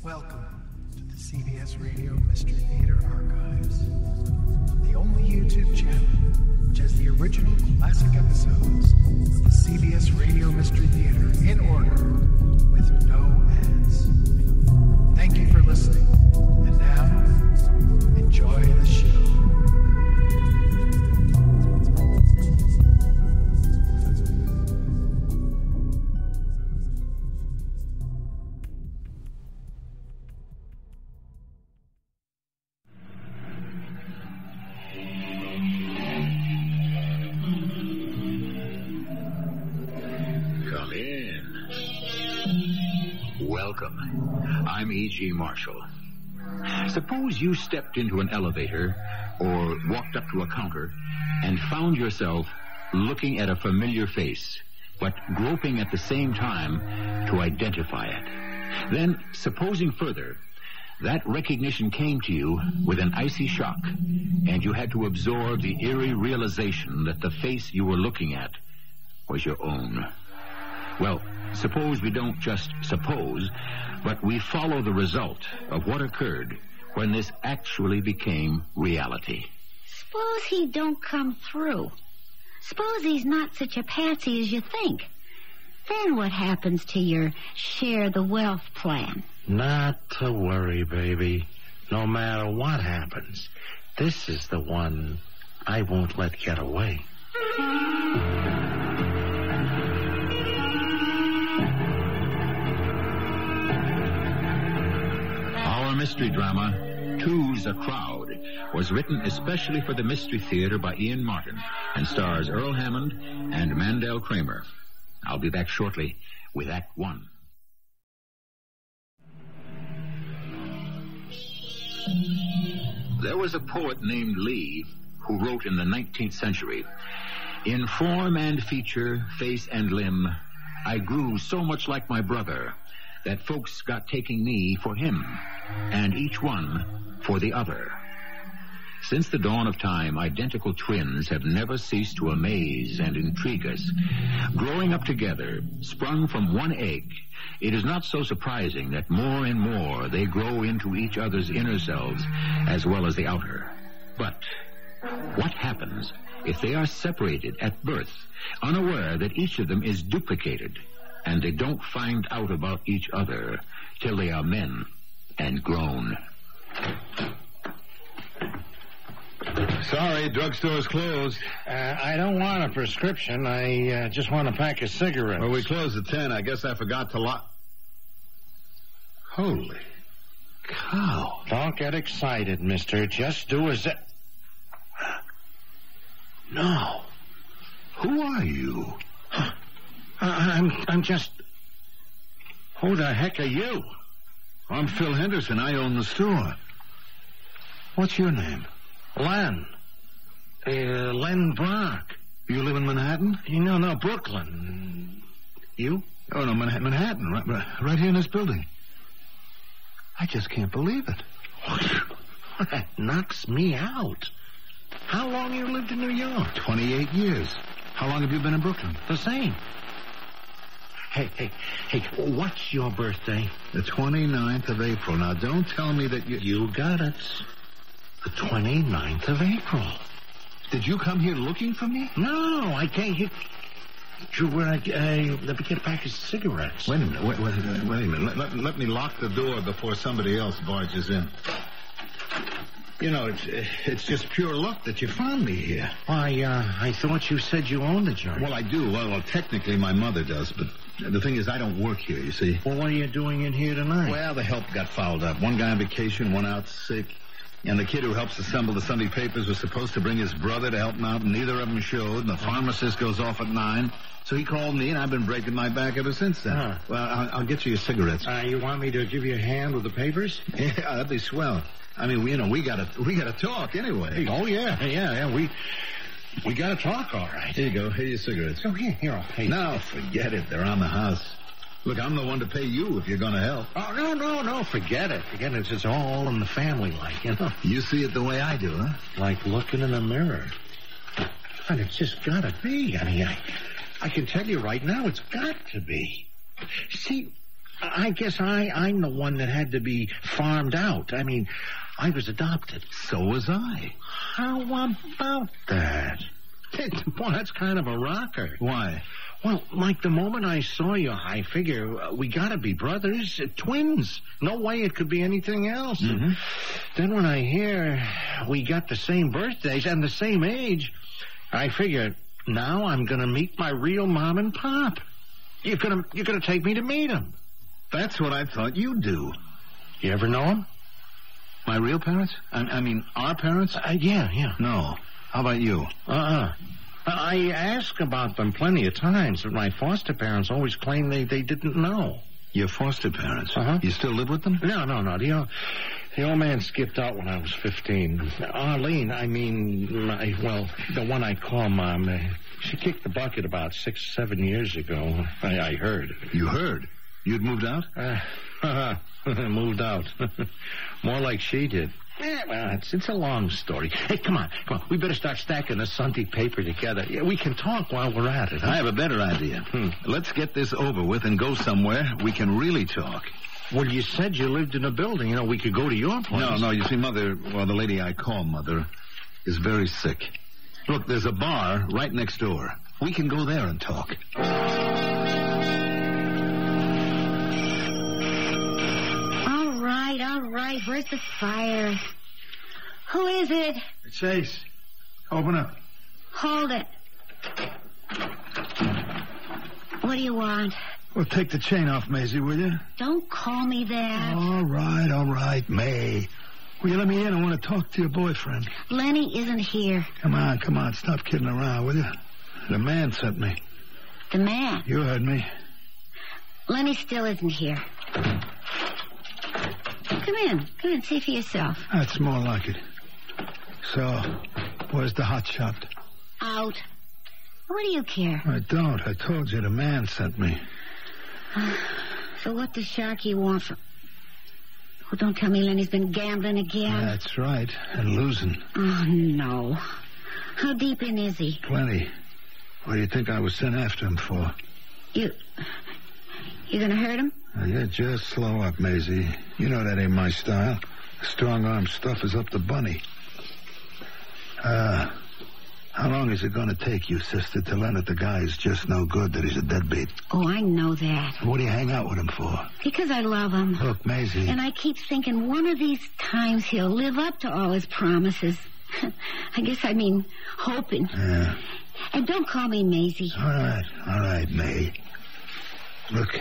Welcome to the CBS Radio Mystery Theater Archives, the only YouTube channel which has the original classic episodes of the CBS Radio Mystery Theater in order with no ads. Thank you for listening, and now, enjoy the show. Welcome. I'm E.G. Marshall. Suppose you stepped into an elevator or walked up to a counter and found yourself looking at a familiar face, but groping at the same time to identify it. Then, supposing further, that recognition came to you with an icy shock, and you had to absorb the eerie realization that the face you were looking at was your own. Well, suppose we don't just suppose, but we follow the result of what occurred when this actually became reality. Suppose he don't come through. Suppose he's not such a patsy as you think. Then what happens to your share the wealth plan? Not to worry, baby. No matter what happens, this is the one I won't let get away. Our mystery drama, Two's a Crowd, was written especially for the Mystery Theater by Ian Martin and stars Earl Hammond and Mandel Kramer. I'll be back shortly with Act One. There was a poet named Lee who wrote in the 19th century, "In form and feature, face and limb, I grew so much like my brother that folks got taking me for him, and each one for the other." Since the dawn of time, identical twins have never ceased to amaze and intrigue us. Growing up together, sprung from one egg, it is not so surprising that more and more they grow into each other's inner selves as well as the outer. But what happens if they are separated at birth, unaware that each of them is duplicated, and they don't find out about each other till they are men and grown? Sorry, drugstore's closed. I don't want a prescription. I just want a pack of cigarettes. Well, we closed at 10. I guess I forgot to lock. Holy cow. Don't get excited, mister. Just do as it... No. Who are you? I'm just... Who the heck are you? I'm Phil Henderson. I own the store. What's your name? Len. Len Brock. You live in Manhattan? No, Brooklyn. You? Oh, no, Manhattan. Right here in this building. I just can't believe it. That knocks me out. How long you lived in New York? 28 years. How long have you been in Brooklyn? The same. Hey, what's your birthday? The 29th of April. Now, don't tell me that you... You got it. The 29th of April. Did you come here looking for me? No, I came here... Let me get a pack of cigarettes. Wait a minute. Let me lock the door before somebody else barges in. You know, it's just pure luck that you found me here. Why, I thought you said you owned the joint. Well, I do. Well, technically my mother does, but the thing is I don't work here, you see. Well, what are you doing in here tonight? Well, the help got fouled up. One guy on vacation, one out sick. And the kid who helps assemble the Sunday papers was supposed to bring his brother to help him out, and neither of them showed. And the pharmacist goes off at 9. So he called me, and I've been breaking my back ever since then. Huh. Well, I'll get you your cigarettes. You want me to give you a hand with the papers? Yeah, that'd be swell. I mean, we gotta talk anyway. Oh, yeah. We gotta talk, all right. Here you go. Here are your cigarettes. Oh, here, I'll pay. No, forget it. They're on the house. Look, I'm the one to pay you if you're going to help. Oh, no, forget it. It's all in the family, like, you know. You see it the way I do, huh? Like looking in a mirror. And it's just gotta be. I mean, I can tell you right now, it's got to be. See, I guess I'm the one that had to be farmed out. I mean, I was adopted. So was I. How about that? Boy, that's kind of a rocker. Why? Well, like the moment I saw you, I figure we gotta be brothers, twins. No way it could be anything else. Mm-hmm. Then when I hear we got the same birthdays and the same age, I figure now I'm gonna meet my real mom and pop. You're gonna take me to meet them. That's what I thought you'd do. You ever know them? My real parents? I mean, our parents? Yeah. No. How about you? I asked about them plenty of times, but my foster parents always claimed they didn't know. Your foster parents? Uh-huh. You still live with them? No. The old man skipped out when I was 15. Arlene, I mean, the one I call Mom, she kicked the bucket about 6, 7 years ago. I heard. You heard? You'd moved out? Moved out. More like she did. Well, it's a long story. Hey, come on. We better start stacking the Sunday paper together. Yeah, we can talk while we're at it. Huh? I have a better idea. Let's get this over with and go somewhere we can really talk. Well, you said you lived in a building. We could go to your place. No. You see, Mother, the lady I call Mother, is very sick. Look, there's a bar right next door. We can go there and talk. All right. Where's the fire? Who is it? It's Ace. Open up. Hold it. What do you want? Well, take the chain off, Maisie, will you? Don't call me that. All right, May. Will you let me in? I want to talk to your boyfriend. Lenny isn't here. Come on. Stop kidding around, will you? The man sent me. The man? You heard me. Lenny still isn't here. Come in, see for yourself. That's more like it. So, where's the hot shot? Out. What do you care? I don't. I told you the man sent me. So what does Sharky want from... Oh, don't tell me Lenny's been gambling again. That's right, and losing. Oh, no. How deep in is he? Plenty. What do you think I was sent after him for? You gonna hurt him? Yeah, just slow up, Maisie. You know that ain't my style. Strong-arm stuff is up the bunny. How long is it going to take you, sister, to learn that the guy is just no good, that he's a deadbeat? Oh, I know that. What do you hang out with him for? Because I love him. Look, Maisie... And I keep thinking one of these times he'll live up to all his promises. I guess I mean hoping. Yeah. And don't call me Maisie. All right, May. Look,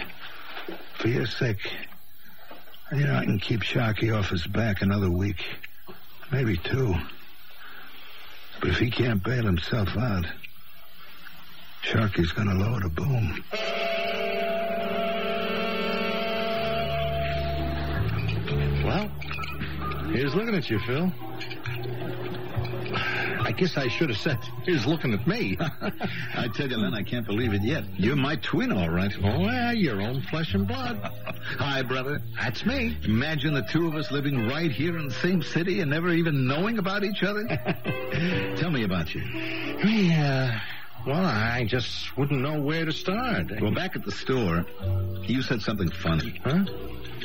for your sake, I can keep Sharky off his back another week. Maybe 2. But if he can't bail himself out, Sharky's gonna lower the boom. Well, here's looking at you, Phil. I guess I should have said, here's looking at me. I tell you, Len, I can't believe it yet. You're my twin, all right. Oh, yeah, your own flesh and blood. Hi, brother. That's me. Imagine the two of us living right here in the same city and never even knowing about each other. Tell me about you. Yeah. Well, I just wouldn't know where to start. Well, back at the store, you said something funny. Huh?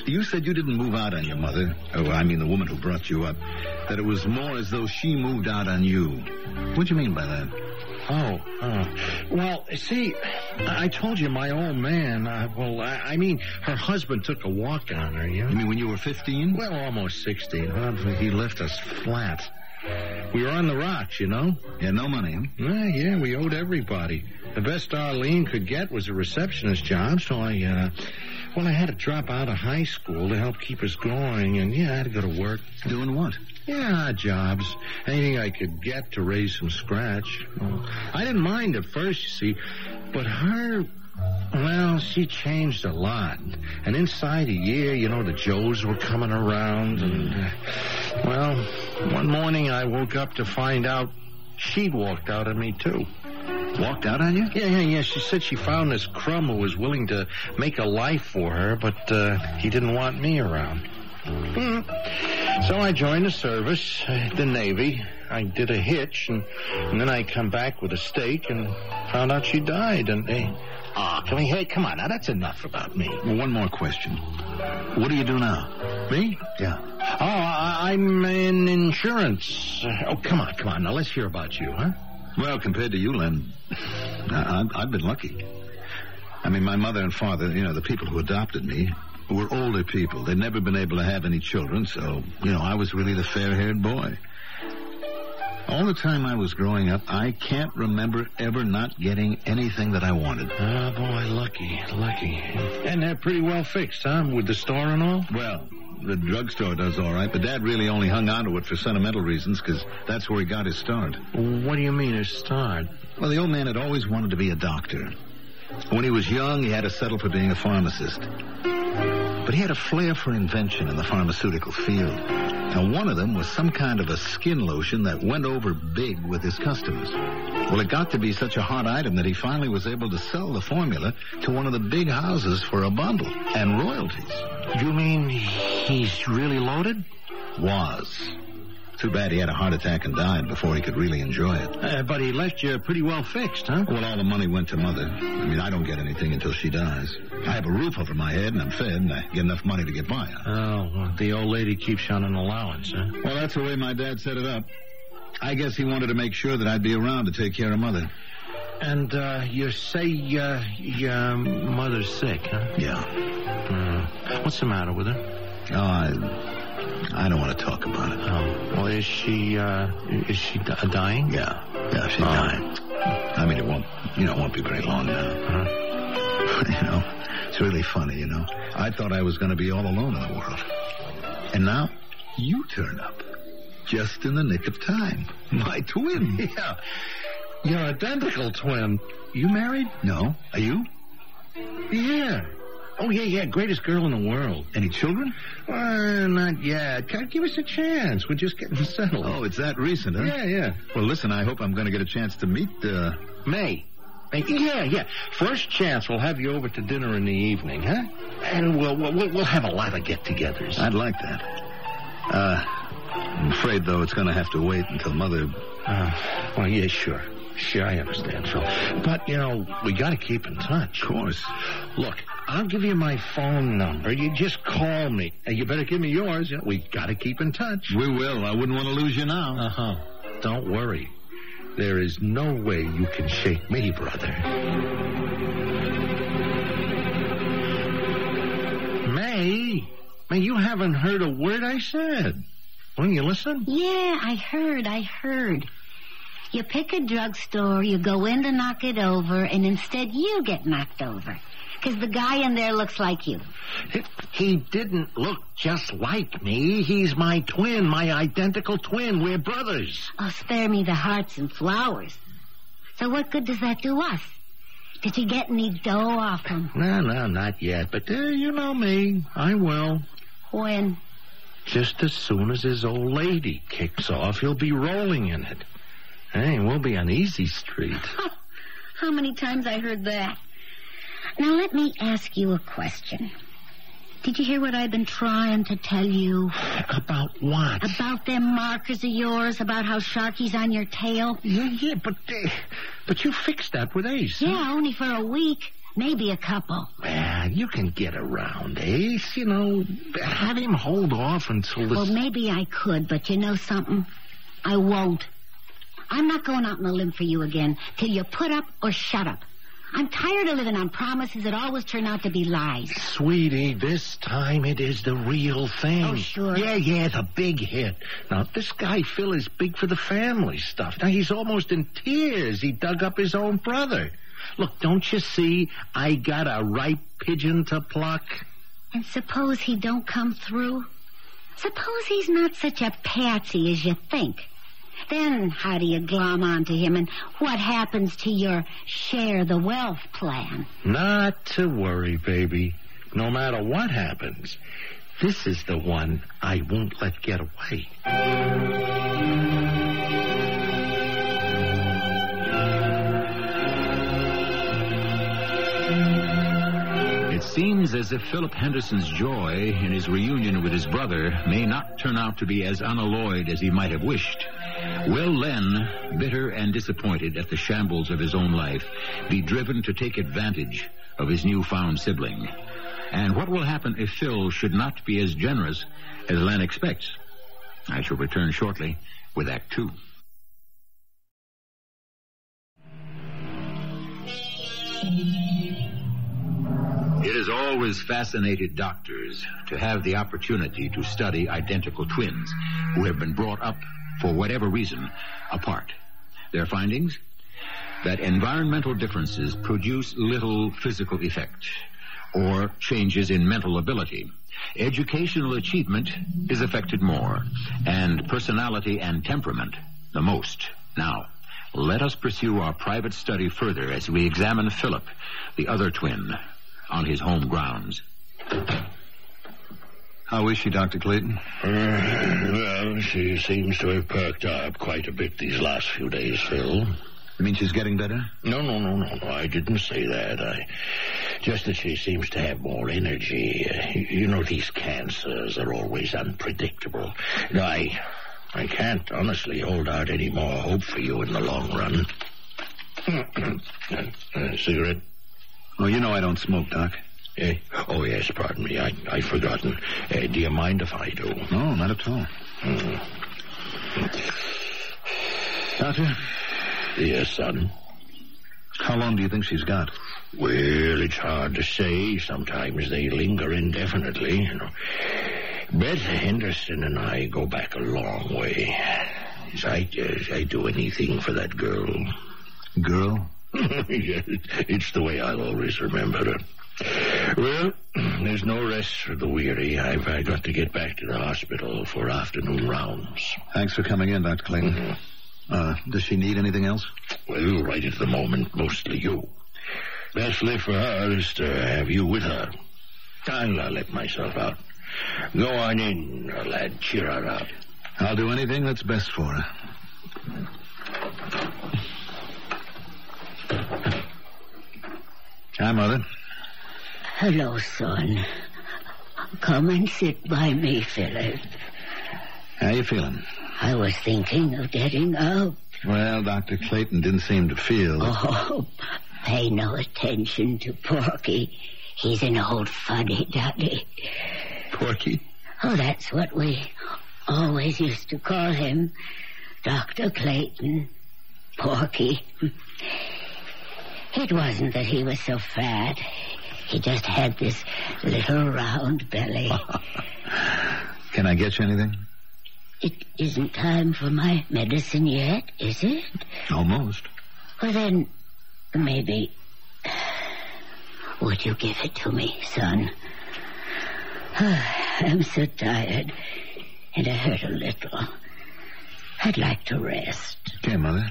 You said you didn't move out on your mother. Oh, I mean the woman who brought you up. That it was more as though she moved out on you. What'd you mean by that? Well, see, I told you my old man, I mean, her husband took a walk on her, You mean when you were 15? Well, almost 16. He left us flat. We were on the rocks, You had no money, huh? Yeah, we owed everybody. The best Arlene could get was a receptionist job, so I had to drop out of high school to help keep us going, and, I had to go to work. Doing what? Yeah, jobs. Anything I could get to raise some scratch. I didn't mind at first, you see, but her... Well, she changed a lot. And inside a year, the Joes were coming around, and, one morning I woke up to find out she'd walked out on me, too. Walked out on you? Yeah. She said she found this crumb who was willing to make a life for her, but he didn't want me around. So I joined the service, the Navy. I did a hitch, and then I come back with a stake and found out she died. And Oh, hey, come on now. That's enough about me. Well, one more question. What do you do now? Me? Yeah. Oh, I'm in insurance. Oh, come on. Now, let's hear about you, huh? Well, compared to you, Len, I've been lucky. I mean, my mother and father, the people who adopted me, were older people. They'd never been able to have any children, so, I was really the fair-haired boy. All the time I was growing up, I can't remember ever not getting anything that I wanted. Oh, boy, lucky. And they're pretty well fixed, huh, with the store and all? Well, the drugstore does all right, but Dad really only hung on to it for sentimental reasons, because that's where he got his start. What do you mean, his start? Well, the old man had always wanted to be a doctor. When he was young, he had to settle for being a pharmacist. But he had a flair for invention in the pharmaceutical field. Now, one of them was some kind of a skin lotion that went over big with his customers. Well, it got to be such a hot item that he finally was able to sell the formula to one of the big houses for a bundle and royalties. You mean he's really loaded? Was. Too bad he had a heart attack and died before he could really enjoy it. But he left you pretty well fixed, huh? Well, all the money went to Mother. I mean, I don't get anything until she dies. I have a roof over my head, and I'm fed, and I get enough money to get by on. Oh, well, the old lady keeps you on an allowance, huh? Well, that's the way my dad set it up. I guess he wanted to make sure that I'd be around to take care of Mother. And you say your mother's sick, huh? Yeah. What's the matter with her? Oh, I don't want to talk about it. Oh, well, is she dying? Yeah, she's dying. I mean, it won't be very long now. It's really funny, I thought I was going to be all alone in the world. And now, you turn up. Just in the nick of time. My twin. Yeah. Your identical twin. You married? No. Are you? Yeah. Oh, yeah, greatest girl in the world. Any children? Not yet. Give us a chance. We're just getting settled. Oh, it's that recent, huh? Yeah. Well, listen, I hope I'm going to get a chance to meet, May. Yeah. First chance, we'll have you over to dinner in the evening, huh? And we'll have a lot of get-togethers. I'd like that. I'm afraid, though, it's going to have to wait until Mother... Well, yeah, sure. Sure, I understand, Phil. But, we got to keep in touch. Of course. Look, I'll give you my phone number. You just call me. And you better give me yours. We got to keep in touch. We will. I wouldn't want to lose you now. Uh-huh. Don't worry. There is no way you can shake me, brother. May, you haven't heard a word I said. Won't you listen? Yeah, I heard. You pick a drugstore, you go in to knock it over, and instead you get knocked over. Because the guy in there looks like you. He didn't look just like me. He's my twin, my identical twin. We're brothers. Oh, spare me the hearts and flowers. So what good does that do us? Did you get any dough off him? No, not yet. But you know me. I will. When? Just as soon as his old lady kicks off, he'll be rolling in it. Hey, we'll be on Easy Street. How many times I heard that? Now, let me ask you a question. Did you hear what I've been trying to tell you? About what? About them markers of yours, about how Sharky's on your tail? Yeah, but you fixed that with Ace. Yeah, huh? only for a week. Maybe a couple. Well, you can get around Ace, Have him hold off until this... Well, maybe I could, but you know something? I won't. I'm not going out on a limb for you again till you put up or shut up. I'm tired of living on promises that always turn out to be lies. Sweetie, this time it is the real thing. Oh, sure. Yeah, the big hit. Now, this guy, Phil, is big for the family stuff. Now, he's almost in tears. He dug up his own brother. Look, don't you see? I got a ripe pigeon to pluck. And suppose he don't come through? Suppose he's not such a patsy as you think. Then how do you glom onto him, and what happens to your share the wealth plan? Not to worry, baby. No matter what happens, this is the one I won't let get away. It's seems as if Philip Henderson's joy in his reunion with his brother may not turn out to be as unalloyed as he might have wished. Will Len, bitter and disappointed at the shambles of his own life, be driven to take advantage of his newfound sibling? And what will happen if Phil should not be as generous as Len expects? I shall return shortly with Act 2. It has always fascinated doctors to have the opportunity to study identical twins who have been brought up, for whatever reason, apart. Their findings? That environmental differences produce little physical effect or changes in mental ability. Educational achievement is affected more, and personality and temperament the most. Now, let us pursue our private study further as we examine Philip, the other twin, on his home grounds. How is she, Dr. Clayton? Well, she seems to have perked up quite a bit these last few days, Phil. You mean she's getting better? No, I didn't say that. Just that she seems to have more energy. You know, these cancers are always unpredictable. I can't honestly hold out any more hope for you in the long run. Cigarette? Oh, you know I don't smoke, Doc. Oh, yes, pardon me. I've forgotten. Do you mind if I do? No, not at all. Doctor? Yes, son? How long do you think she's got? Well, it's hard to say. Sometimes they linger indefinitely, you know. But Henderson and I go back a long way. I'd do anything for that girl. Girl? It's the way I'll always remember her. Well, there's no rest for the weary. I've got to get back to the hospital for afternoon rounds. Thanks for coming in, Dr. Clayton. Does she need anything else? Well, right at the moment, mostly you. Best left for her is to have you with her. I'll let myself out. Go on in, lad. Cheer her up. I'll do anything that's best for her. Hi, Mother. Hello, son. Come and sit by me, Philip. How you feeling? I was thinking of getting out. Well, Dr. Clayton didn't seem to feel... Oh, pay no attention to Porky. He's an old fuddy-duddy. Porky? Oh, that's what we always used to call him. Dr. Clayton. Porky. It wasn't that he was so fat. He just had this little round belly. Can I get you anything? It isn't time for my medicine yet, is it? Almost. Well, then, maybe... Would you give it to me, son? I'm so tired, and I hurt a little. I'd like to rest. Okay, Mother.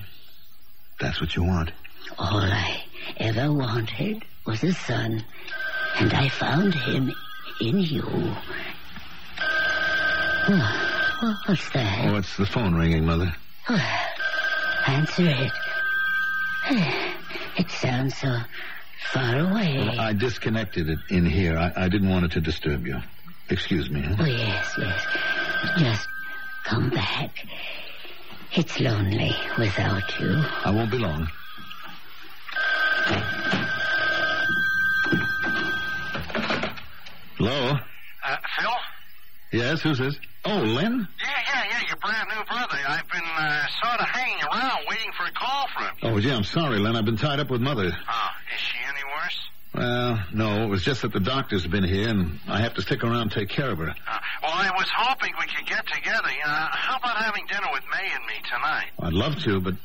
That's what you want. All I ever wanted was a son, and I found him in you. What's that? Oh, it's the phone ringing, Mother. Answer it. It sounds so far away. Well, I disconnected it in here. I didn't want it to disturb you. Excuse me, huh? Oh, yes. Just come back. It's lonely without you. I won't be long. Hello? Phil? Yes, who's this? Oh, Len? Yeah, your brand new brother. I've been sort of hanging around waiting for a call from him. Oh, yeah, I'm sorry, Len. I've been tied up with Mother. Oh, is she any worse? Well, no, it was just that the doctor's been here, and I have to stick around and take care of her. Well, I was hoping we could get together. How about having dinner with May and me tonight? I'd love to, but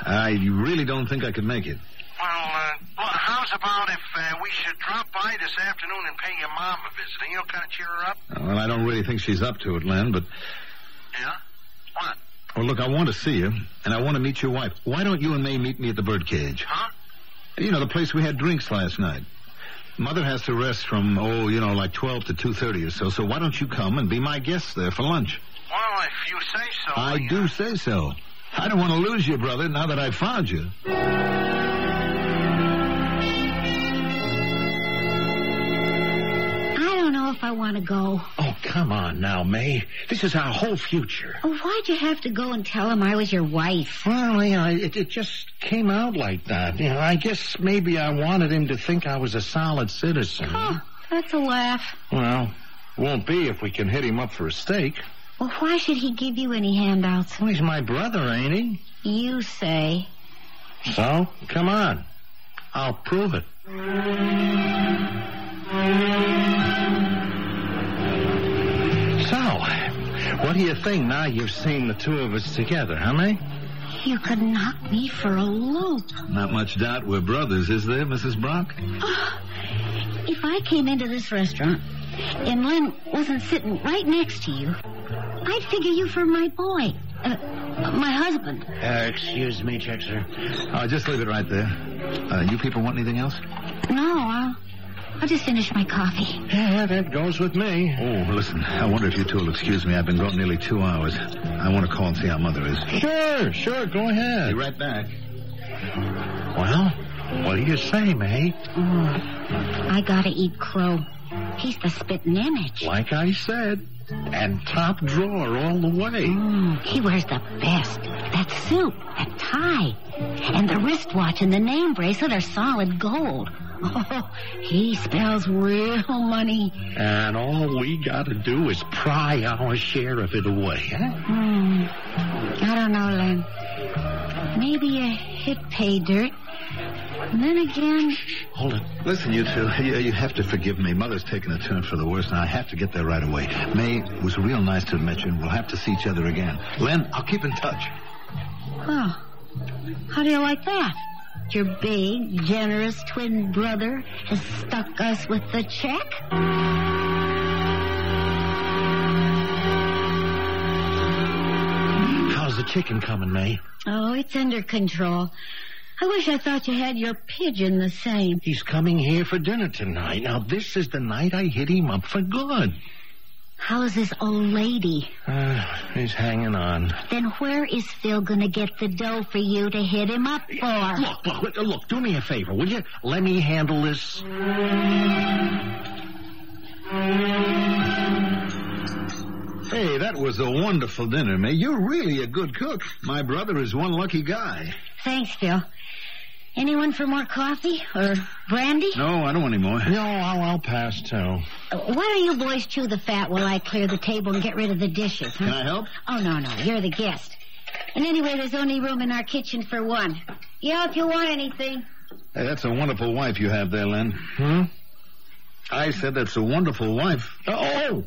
I really don't think I could make it. Well, how's about if we should drop by this afternoon and pay your mom a visit? You know, kind of cheer her up? Well, I don't really think she's up to it, Len, but... Yeah? What? Well, look, I want to see you, and I want to meet your wife. Why don't you and May meet me at the Birdcage? Huh? You know, the place we had drinks last night. Mother has to rest from, like 12 to 2:30 or so, so why don't you come and be my guest there for lunch? Well, if you say so... I do say so. I don't want to lose you, brother, now that I've found you. I want to go. Oh, come on now, May. This is our whole future. Oh, why'd you have to go and tell him I was your wife? Well, it just came out like that. I guess maybe I wanted him to think I was a solid citizen. Oh, that's a laugh. Well, won't be if we can hit him up for a steak. Well, why should he give you any handouts? Well, he's my brother, ain't he? You say. So, come on. I'll prove it. So, what do you think now you've seen the two of us together, huh, May? You could knock me for a loop. Not much doubt we're brothers, is there, Mrs. Brock? Oh, if I came into this restaurant and Len wasn't sitting right next to you, I'd figure you for my boy. My husband. Excuse me, check, sir. Just leave it right there. You people want anything else? No, I'll just finish my coffee. Yeah, that goes with me. Oh, listen, I wonder if you two will excuse me. I've been gone nearly 2 hours. I want to call and see how Mother is. Sure, go ahead. Be right back. Well, what do you say, May? I gotta eat Crow. He's the spitting image. Like I said. And top drawer all the way. He wears the best. That suit, that tie, and the wristwatch and the name bracelet are solid gold. Oh, he spells real money. And all we gotta do is pry our share of it away, huh? I don't know, Len. Maybe a hit pay dirt. And then again... Hold it. Listen, you two, you have to forgive me. Mother's taken a turn for the worse, and I have to get there right away. May, it was real nice to have met you, and we'll have to see each other again. Len, I'll keep in touch. Oh, how do you like that? Your big, generous twin brother has stuck us with the check? How's the chicken coming, May? Oh, it's under control. I wish I thought you had your pigeon the same. He's coming here for dinner tonight. Now, this is the night I hit him up for good. How's this old lady? He's hanging on. Then where is Phil going to get the dough for you to hit him up for? Look, do me a favor, will you? Let me handle this. Hey, that was a wonderful dinner, May. You're really a good cook. My brother is one lucky guy. Thanks, Phil. Anyone for more coffee or brandy? No, I don't want any more. No, I'll pass, too. Why don't you boys chew the fat while I clear the table and get rid of the dishes, huh? Can I help? Oh, no, you're the guest. And anyway, there's only room in our kitchen for one. Yell if you want anything. Hey, that's a wonderful wife you have there, Len. I said that's a wonderful wife. Oh,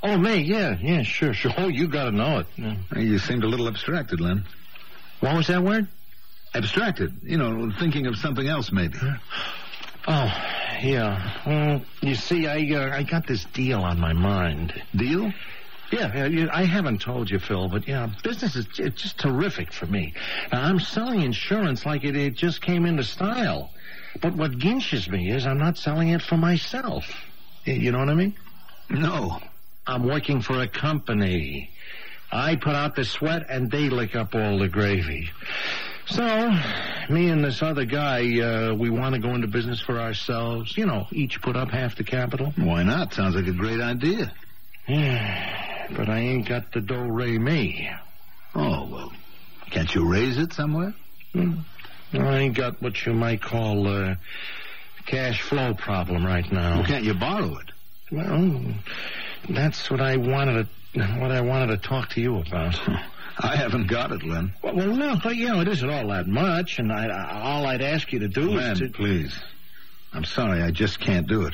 May, yeah, sure. Oh, you gotta know it. Yeah. You seemed a little abstracted, Len. What was that word? Abstracted. Thinking of something else, maybe. Oh, yeah. Well, you see, I got this deal on my mind. Deal? Yeah, I haven't told you, Phil, but, business is just terrific for me. Now, I'm selling insurance like it just came into style. But what ginches me is I'm not selling it for myself. You know what I mean? No. I'm working for a company. I put out the sweat, and they lick up all the gravy. So, me and this other guy, we want to go into business for ourselves. Each put up half the capital. Why not? Sounds like a great idea. Yeah, but I ain't got the do-re me. Oh, well, can't you raise it somewhere? I ain't got what you might call a cash flow problem right now. Well, can't you borrow it? Well, that's what I wanted to talk to you about. I haven't got it, Len. Well, no, but, it isn't all that much, and all I'd ask you to do is to... please. I'm sorry, I just can't do it.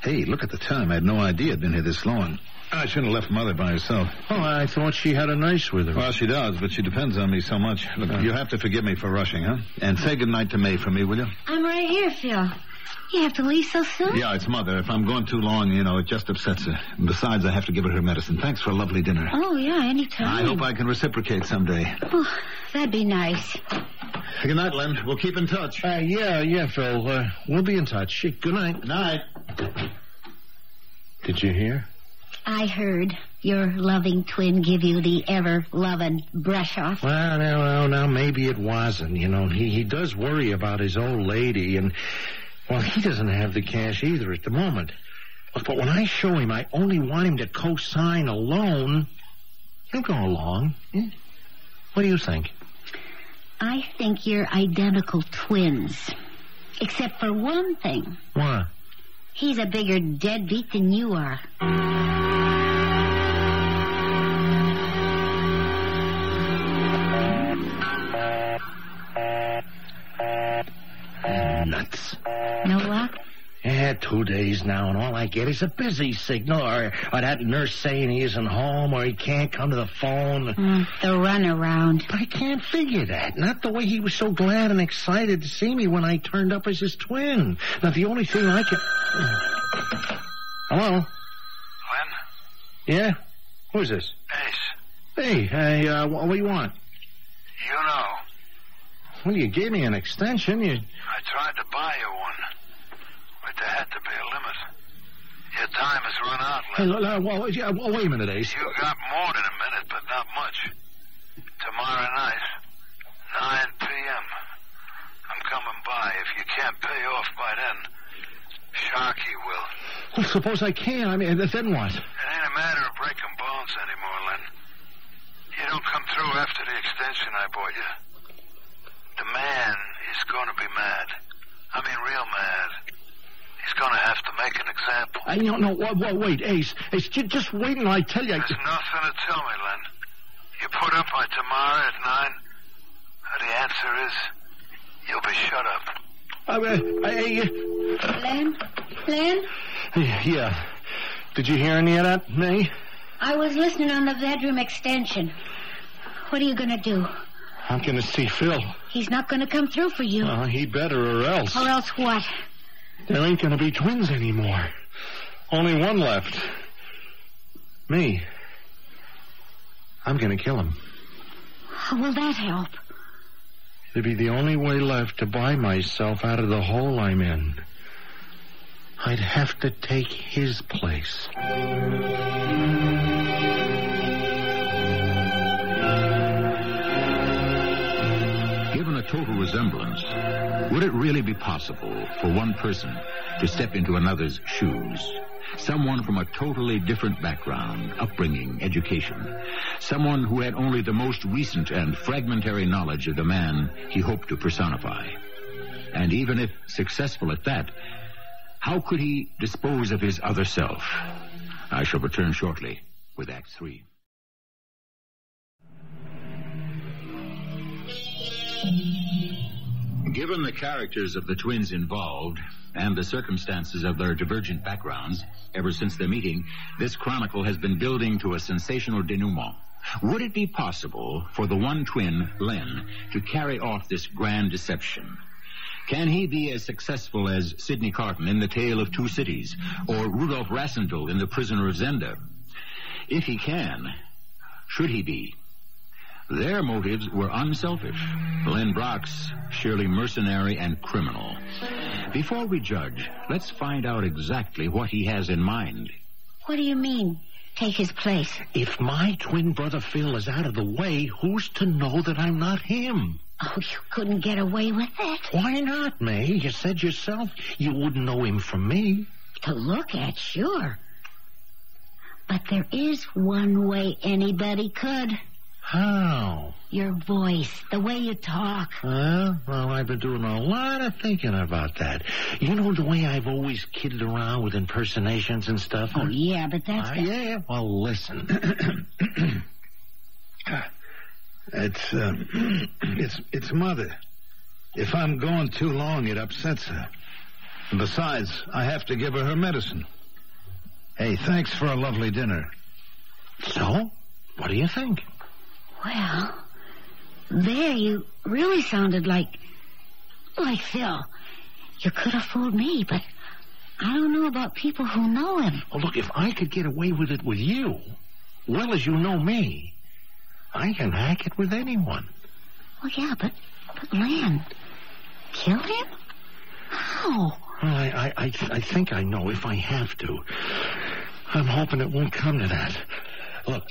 Hey, look at the time. I had no idea I'd been here this long. I shouldn't have left Mother by herself. Oh, I thought she had a nice with her. Well, she does, but she depends on me so much. Look, you have to forgive me for rushing, huh? And say goodnight to May for me, will you? I'm right here, Phil. You have to leave so soon? Yeah, it's Mother. If I'm gone too long, it just upsets her. And besides, I have to give her medicine. Thanks for a lovely dinner. Oh, yeah, anytime. I hope I can reciprocate someday. Oh, that'd be nice. Good night, Len. We'll keep in touch. Yeah, Phil. We'll be in touch. Good night. Night. Did you hear? I heard your loving twin give you the ever-loving brush-off. Well, now, maybe it wasn't. He does worry about his old lady, and, well, he doesn't have the cash either at the moment. Look, but when I show him I only want him to co-sign alone, he'll go along. What do you think? I think you're identical twins. Except for one thing. What? He's a bigger deadbeat than you are. Nuts. No luck? Yeah, 2 days now, and all I get is a busy signal, or that nurse saying he isn't home, or he can't come to the phone. The runaround. I can't figure that. Not the way he was so glad and excited to see me when I turned up as his twin. Now, the only thing I can... Hello? Len? Yeah? Who's this? Ace. Hey, what do you want? You know. Well, you gave me an extension. I tried to buy you one. But there had to be a limit. Your time has run out, Len. Wait a minute, Ace. You got more than a minute, but not much. Tomorrow night, 9 p.m. I'm coming by. If you can't pay off by then, Sharky will. Well, suppose I can. I mean, then what? It ain't a matter of breaking bones anymore, Len. You don't come through after the extension I bought you. The man is going to be mad. I mean, real mad. He's going to have to make an example. No, wait, Ace, just wait until I tell you. There's nothing to tell me, Len. You put up by tomorrow at 9. The answer is, you'll be shut up. Len? Yeah. Did you hear any of that, May? I was listening on the bedroom extension. What are you going to do? I'm going to see Phil. He's not going to come through for you. He better, or else. Or else what? There ain't going to be twins anymore. Only one left. Me. I'm going to kill him. How will that help? It'd be the only way left to buy myself out of the hole I'm in. I'd have to take his place. Given a total resemblance, would it really be possible for one person to step into another's shoes? Someone from a totally different background, upbringing, education. Someone who had only the most recent and fragmentary knowledge of the man he hoped to personify. And even if successful at that, how could he dispose of his other self? I shall return shortly with Act 3. Given the characters of the twins involved and the circumstances of their divergent backgrounds, ever since their meeting, this chronicle has been building to a sensational denouement. Would it be possible for the one twin, Len, to carry off this grand deception? Can he be as successful as Sidney Carton in The Tale of Two Cities, or Rudolph Rassendyll in The Prisoner of Zenda? If he can, should he be? Their motives were unselfish. Len Brock's surely mercenary and criminal. Before we judge, let's find out exactly what he has in mind. What do you mean, take his place? If my twin brother Phil is out of the way, who's to know that I'm not him? Oh, you couldn't get away with that. Why not, May? You said yourself you wouldn't know him from me. To look at, sure. But there is one way anybody could. How? Your voice, the way you talk. Well, I've been doing a lot of thinking about that. You know the way I've always kidded around with impersonations and stuff? Oh, yeah, but that's... Yeah, well, listen. It's Mother. If I'm gone too long, it upsets her. And besides, I have to give her medicine. Hey, thanks for a lovely dinner. So, what do you think? Well, there you really sounded like Phil. You could have fooled me, but I don't know about people who know him. Well, look, if I could get away with it with you, well as you know me, I can hack it with anyone. Well, yeah, but Len, kill him? How? Well, I think I know if I have to. I'm hoping it won't come to that. Look,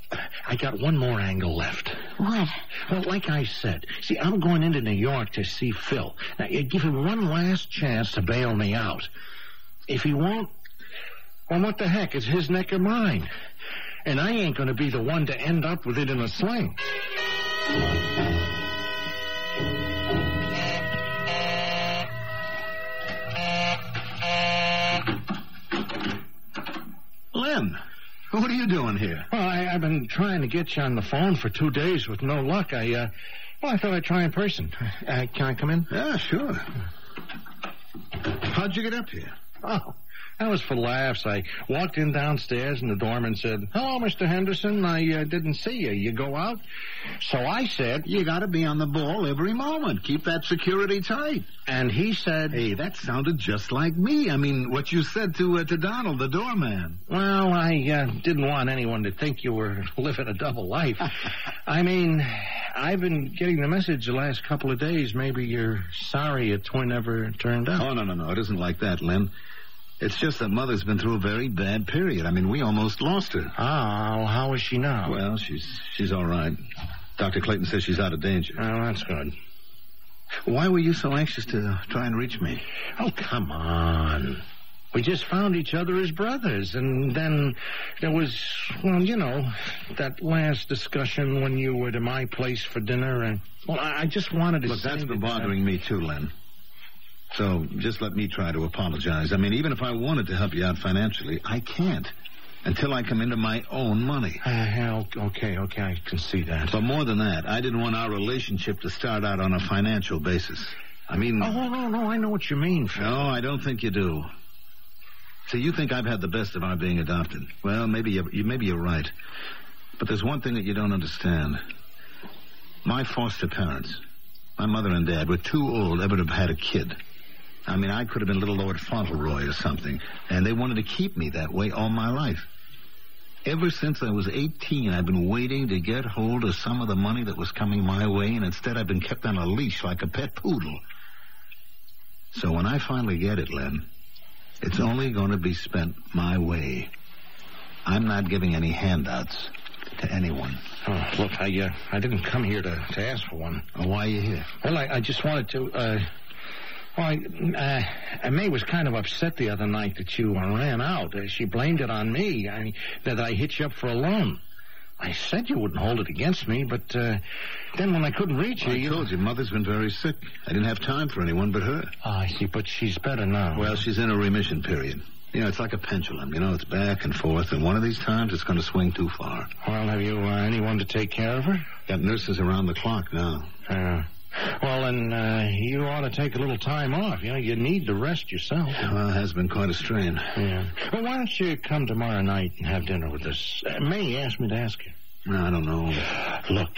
I got one more angle left. What? Well, like I said, see, I'm going into New York to see Phil. Now, you give him one last chance to bail me out. If he won't, Well, what the heck? It's his neck or mine. And I ain't going to be the one to end up with it in a sling. Len, what are you doing here? Well, I've been trying to get you on the phone for 2 days with no luck. I thought I'd try in person. Can I come in? Yeah, sure. How'd you get up here? Oh, that was for laughs. I walked in downstairs and the doorman said, "Hello, Mr. Henderson. I didn't see you. You go out?" So I said, You got to be on the ball every moment. Keep that security tight. and he said, Hey, that sounded just like me. I mean, what you said to Donald, the doorman. "Well, I didn't want anyone to think you were living a double life. I mean, I've been getting the message the last couple of days. Maybe you're sorry a twin ever turned up." Oh, no. It isn't like that, Len. It's just that Mother's been through a very bad period. I mean, we almost lost her. Oh, how is she now? Well, she's all right. Dr. Clayton says she's out of danger. Oh, that's good. Why were you so anxious to try and reach me? Oh, come on. We just found each other as brothers, and then there was, well, you know, that last discussion when you were to my place for dinner, and, well, I just wanted to Look, say that's been that- bothering me too, Len. So just let me try to apologize. I mean, even if I wanted to help you out financially, I can't until I come into my own money. Okay, I can see that. But more than that, I didn't want our relationship to start out on a financial basis. I mean... Oh, no, I know what you mean, Phil. No, I don't think you do. See, you think I've had the best of our being adopted. Well, maybe you're right. But there's one thing that you don't understand. My foster parents, my mother and dad, were too old ever to have had a kid. I mean, I could have been little Lord Fauntleroy or something, and they wanted to keep me that way all my life. Ever since I was 18, I've been waiting to get hold of some of the money that was coming my way, and instead I've been kept on a leash like a pet poodle. So when I finally get it, Len, it's only going to be spent my way. I'm not giving any handouts to anyone. Oh, look, I didn't come here to ask for one. Why are you here? Well, I just wanted to, May was kind of upset the other night that you ran out. She blamed it on me, that I hit you up for a loan. I said you wouldn't hold it against me, but then when I couldn't reach you... I told you, Mother's been very sick. I didn't have time for anyone but her. Oh, I see, but she's better now. Well, she's in a remission period. You know, it's like a pendulum. You know, it's back and forth, and one of these times it's going to swing too far. Well, have you anyone to take care of her? Got nurses around the clock now. Well, then you ought to take a little time off. You know, you need to rest yourself. Well, it has been quite a strain. Yeah. Well, why don't you come tomorrow night and have dinner with us? May asked me to ask you. No, I don't know. Look,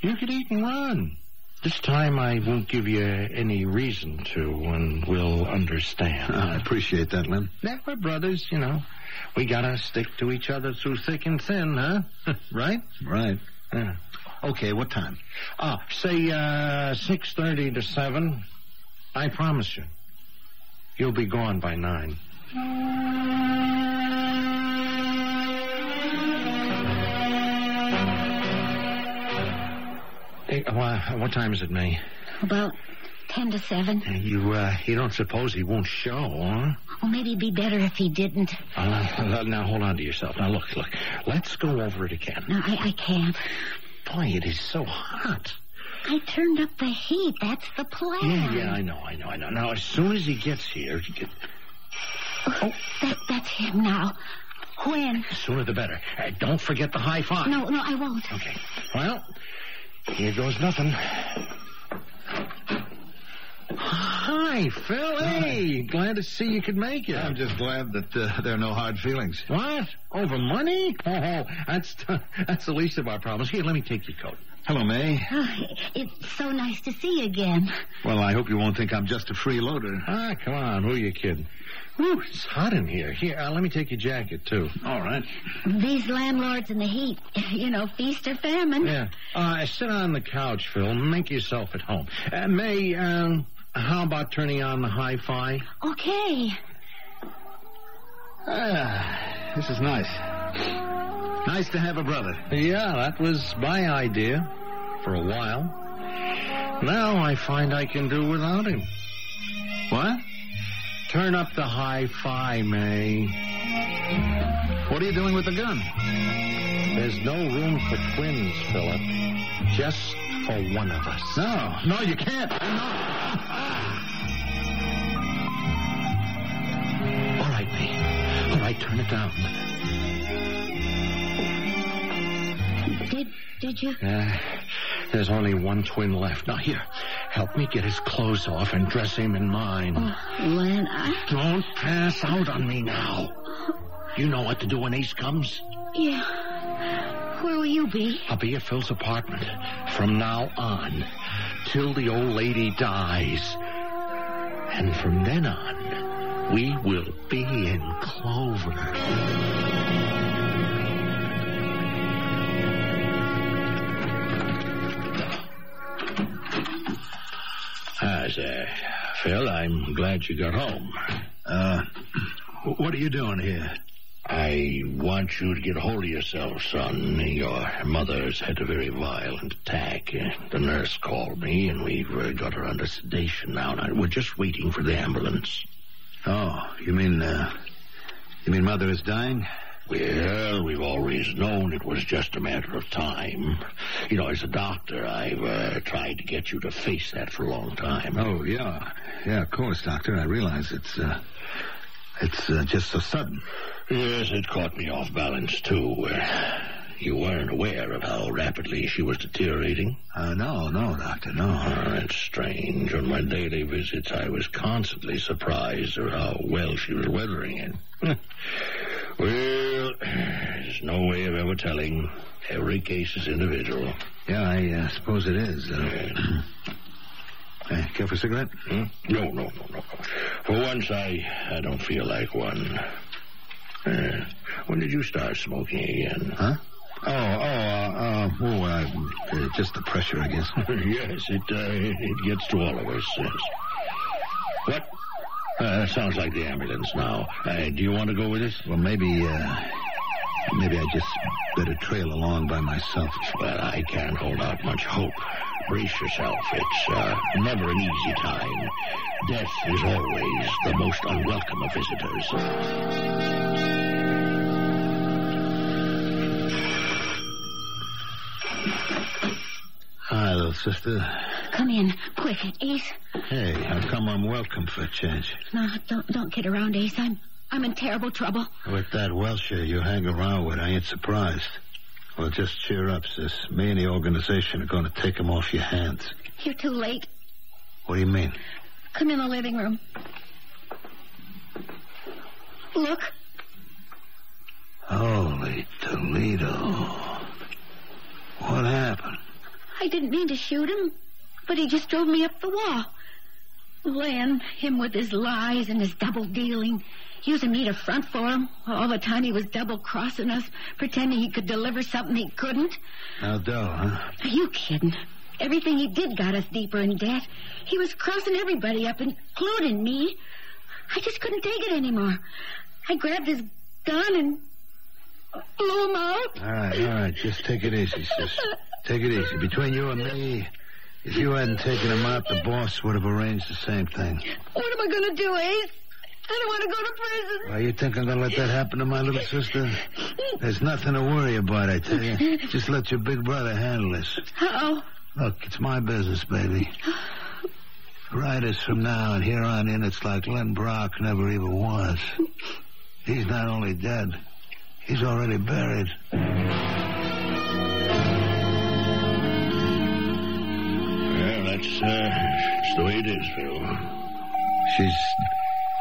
you could eat and run. This time I won't give you any reason to, and we'll understand. I appreciate that, Len. Yeah, we're brothers, you know. We gotta stick to each other through thick and thin, huh? Right? Right. Yeah. Okay, what time? Say 6:30 to 7. I promise you. You'll be gone by 9. Hey, what time is it, May? About 10 to 7. You don't suppose he won't show, huh? Well, maybe it'd be better if he didn't. Now, hold on to yourself. Now, look. Let's go over it again. No, I can't. Boy, it is so hot. I turned up the heat. That's the plan. Yeah, I know. Now, as soon as he gets here, Oh, that's him now. When? The sooner the better. Don't forget the high five. No, I won't. Okay. Well, here goes nothing. Hi, Phil. Hey, glad to see you could make it. I'm just glad that there are no hard feelings. What? Over money? Oh, that's the least of our problems. Here, let me take your coat. Hello, May. Oh, it's so nice to see you again. Well, I hope you won't think I'm just a freeloader. Come on. Who are you kidding? Whew, it's hot in here. Here, let me take your jacket, too. All right. These landlords in the heat, feast or famine. Yeah. Sit on the couch, Phil. Make yourself at home. May, how about turning on the hi-fi? Okay. This is nice. Nice to have a brother. Yeah, that was my idea for a while. Now I find I can do without him. What? Turn up the hi-fi, May. What are you doing with the gun? There's no room for twins, Philip. Just for one of us. No, you can't. All right, May. All right, turn it down. Did you? There's only one twin left. Now, here, help me get his clothes off and dress him in mine. Oh, Len, Don't pass out on me now. You know what to do when Ace comes? Yeah. Where will you be? I'll be at Phil's apartment from now on, till the old lady dies. And from then on, we will be in clover. Phil, I'm glad you got home. What are you doing here? I want you to get a hold of yourself, son. Your mother's had a very violent attack. The nurse called me, and we've got her under sedation now. We're just waiting for the ambulance. Oh, you mean Mother is dying? Well, we've always known it was just a matter of time. You know, as a doctor, I've tried to get you to face that for a long time. Oh, yeah. Yeah, of course, Doctor. I realize it's just so sudden. Yes, it caught me off balance, too. You weren't aware of how rapidly she was deteriorating? No, Doctor, no. Oh, that's strange. On my daily visits, I was constantly surprised at how well she was weathering it. Well, there's no way of ever telling. Every case is individual. Yeah, I suppose it is. Care for a cigarette? No. For once, I don't feel like one. When did you start smoking again? Huh? Just the pressure, I guess. Yes, it gets to all of us, yes. What? Sounds like the ambulance now. Do you want to go with us? Well, maybe I just better trail along by myself. Well, I can't hold out much hope. Brace yourself. It's never an easy time. Death is always the most unwelcome of visitors. Hi, little sister. Come in, quick, Ace. Hey, how come I'm welcome for a change? No, don't kid around, Ace. I'm in terrible trouble. With that Welsher you hang around with, I ain't surprised. Well, just cheer up, sis. Me and the organization are going to take him off your hands. You're too late. What do you mean? Come in the living room. Look. Holy Toledo. What happened? I didn't mean to shoot him, but he just drove me up the wall. Len, him with his lies and his double-dealing, using me to front for him. All the time he was double-crossing us, pretending he could deliver something he couldn't. Now, dull, huh? Are you kidding? Everything he did got us deeper in debt. He was crossing everybody up, including me. I just couldn't take it anymore. I grabbed his gun and blew him out. All right. Just take it easy, sis. Take it easy. Between you and me, if you hadn't taken him out, the boss would have arranged the same thing. What am I going to do, Ace? I don't want to go to prison. Well, you think I'm going to let that happen to my little sister? There's nothing to worry about, I tell you. Just let your big brother handle this. How? Look, it's my business, baby. Right as from now and here on in, it's like Len Brock never even was. He's not only dead, he's already buried. Well, that's the way it is, Phil.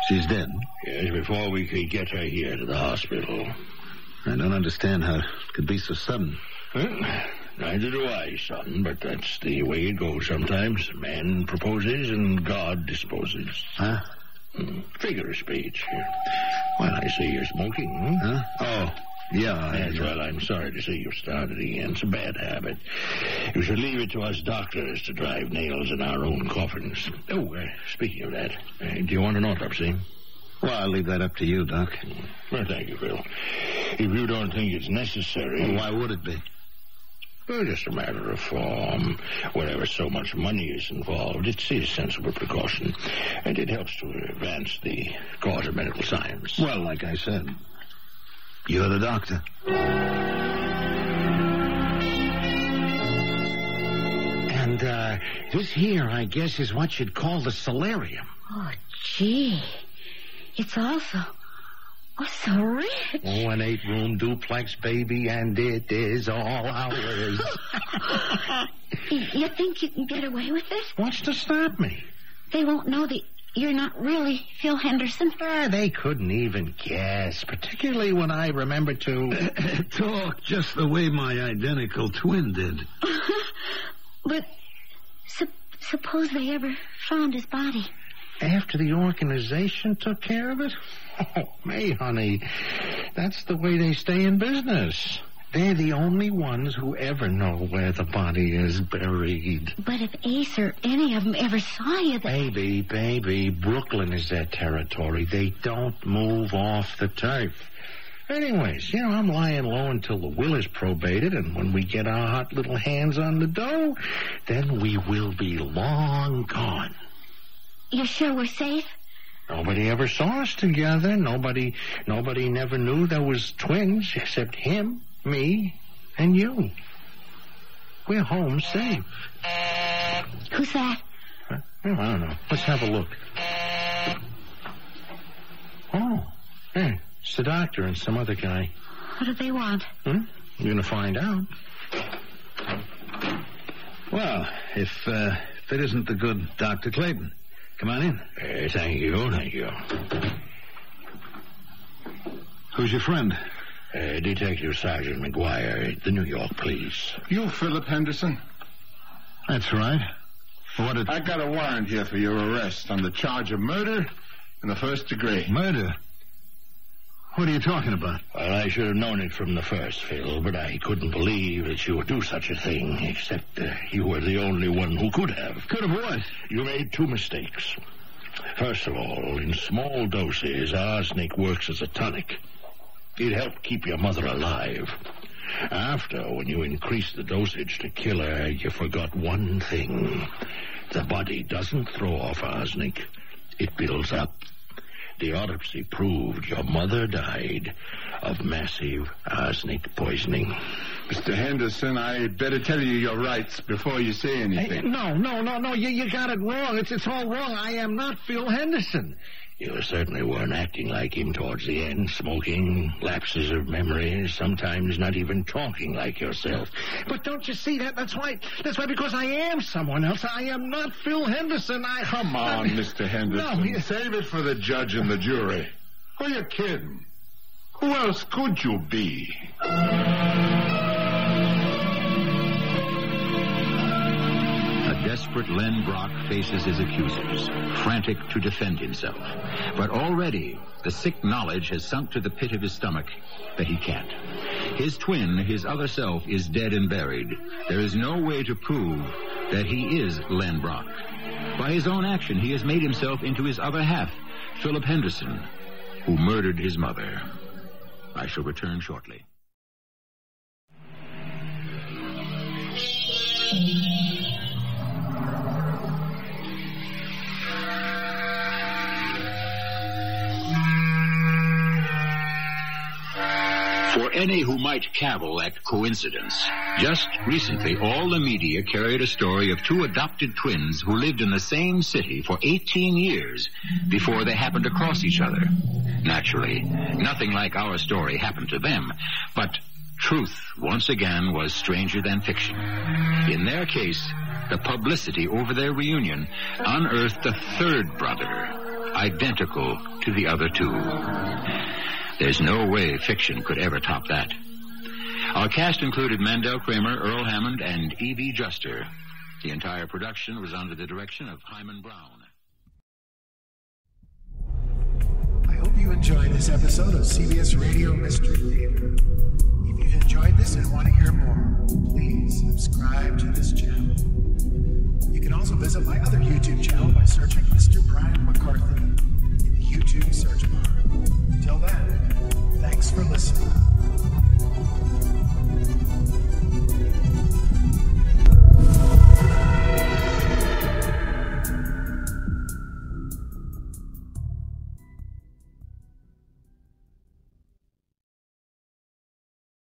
She's dead? Yes, before we could get her here to the hospital. I don't understand how it could be so sudden. Well, neither do I, son, but that's the way it goes sometimes. Man proposes and God disposes. Huh? Figure of speech. Well, I see you're smoking. Huh? Oh, yeah. Yes, well, I'm sorry to see you've started again. It's a bad habit. You should leave it to us doctors to drive nails in our own coffins. Oh, speaking of that, do you want an autopsy? Well, I'll leave that up to you, Doc. Well, thank you, Phil. If you don't think it's necessary... Well, why would it be? Well, just a matter of form. Whenever so much money is involved, it's a sensible precaution. And it helps to advance the cause of medical science. Well, like I said, you're the doctor. And, this here, I guess, is what you'd call the solarium. Oh, gee. It's also... Oh, so rich. Oh, an 8-room duplex, baby, and it is all ours. You think you can get away with this? What's to stop me? They won't know that you're not really Phil Henderson. They couldn't even guess, particularly when I remember to... Talk just the way my identical twin did. But suppose they ever found his body. After the organization took care of it? Oh, May, honey, that's the way they stay in business. They're the only ones who ever know where the body is buried. But if Ace or any of them ever saw you... Baby, Brooklyn is their territory. They don't move off the turf. Anyways, I'm lying low until the will is probated, and when we get our hot little hands on the dough, then we will be long gone. You're sure we're safe? Nobody ever saw us together. Nobody never knew there was twins except him, me, and you. We're home safe. Who's that? I don't know. Let's have a look. Oh, hey, it's the doctor and some other guy. What do they want? You're going to find out. Well, if it isn't the good Dr. Clayton. Come on in. Thank you. Who's your friend? Detective Sergeant McGuire, the New York Police. You Philip Henderson? That's right. I got a warrant here for your arrest on the charge of murder in the first degree. Murder? What are you talking about? Well, I should have known it from the first, Phil, but I couldn't believe that you would do such a thing, except you were the only one who could have. Could have what? You made 2 mistakes. First of all, in small doses, arsenic works as a tonic. It helped keep your mother alive. After, when you increased the dosage to kill her, you forgot one thing. The body doesn't throw off arsenic. It builds up. The autopsy proved your mother died of massive arsenic poisoning. Mr. Henderson, I better tell you your rights before you say anything. No. You got it wrong. It's all wrong. I am not Phil Henderson. You certainly weren't acting like him towards the end, smoking, lapses of memory, sometimes not even talking like yourself. But don't you see that? That's why, because I am someone else. I am not Phil Henderson. Come on, Mr. Henderson. No, save it for the judge and the jury. Who are you kidding? Who else could you be? Desperate Len Brock faces his accusers, frantic to defend himself. But already, the sick knowledge has sunk to the pit of his stomach that he can't. His twin, his other self, is dead and buried. There is no way to prove that he is Len Brock. By his own action, he has made himself into his other half, Philip Henderson, who murdered his mother. I shall return shortly. For any who might cavil at coincidence, just recently all the media carried a story of 2 adopted twins who lived in the same city for 18 years before they happened to cross each other. Naturally, nothing like our story happened to them, but truth once again was stranger than fiction. In their case, the publicity over their reunion unearthed a 3rd brother, identical to the other 2. There's no way fiction could ever top that. Our cast included Mandel, Kramer, Earl, Hammond, and Evie Juster. The entire production was under the direction of Hyman Brown. I hope you enjoyed this episode of CBS Radio Mystery Theater. If you've enjoyed this and want to hear more, please subscribe to this channel. You can also visit my other YouTube channel by searching Mr. Brian McCarthy in the YouTube search bar. Until then, thanks for listening.